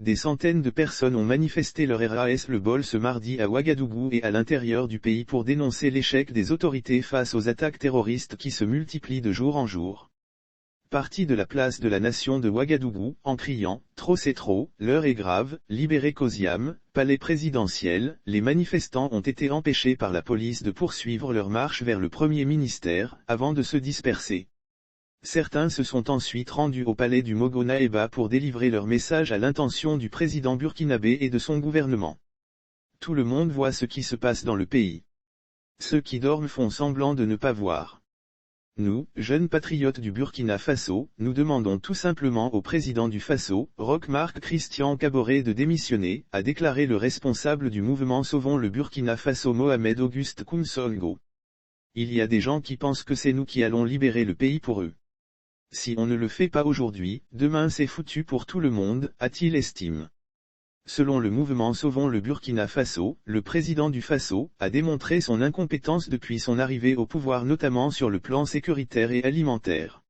des centaines de personnes ont manifesté leur ras-le-bol ce mardi à Ouagadougou et à l'intérieur du pays pour dénoncer l'échec des autorités face aux attaques terroristes qui se multiplient de jour en jour. Partis de la place de la Nation de Ouagadougou, en criant « Trop c'est trop, l'heure est grave, libérez Koziam », palais présidentiel, les manifestants ont été empêchés par la police de poursuivre leur marche vers le Premier ministère, avant de se disperser. Certains se sont ensuite rendus au palais du Mogo Naeba pour délivrer leur message à l'intention du président burkinabé et de son gouvernement. Tout le monde voit ce qui se passe dans le pays. Ceux qui dorment font semblant de ne pas voir. Nous, jeunes patriotes du Burkina Faso, nous demandons tout simplement au président du Faso, Roch-Marc Christian Kaboré de démissionner, a déclaré le responsable du mouvement Sauvons le Burkina Faso Mohamed Auguste Koumsongo. Il y a des gens qui pensent que c'est nous qui allons libérer le pays pour eux. Si on ne le fait pas aujourd'hui, demain c'est foutu pour tout le monde, a-t-il estimé. Selon le mouvement Sauvons le Burkina Faso, le président du Faso a démontré son incompétence depuis son arrivée au pouvoir notamment sur le plan sécuritaire et alimentaire.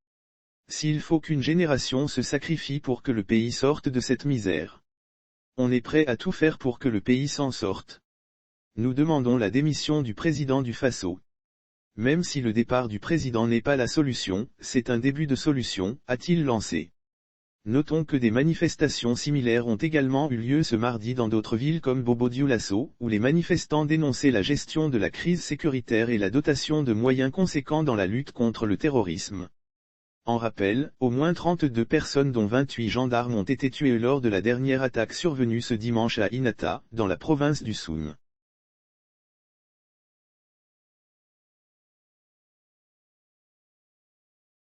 S'il faut qu'une génération se sacrifie pour que le pays sorte de cette misère, on est prêt à tout faire pour que le pays s'en sorte. Nous demandons la démission du président du Faso. Même si le départ du président n'est pas la solution, c'est un début de solution, a-t-il lancé. Notons que des manifestations similaires ont également eu lieu ce mardi dans d'autres villes comme Bobo-Dioulasso, où les manifestants dénonçaient la gestion de la crise sécuritaire et la dotation de moyens conséquents dans la lutte contre le terrorisme. En rappel, au moins 32 personnes dont 28 gendarmes ont été tuées lors de la dernière attaque survenue ce dimanche à Inata, dans la province du Soum.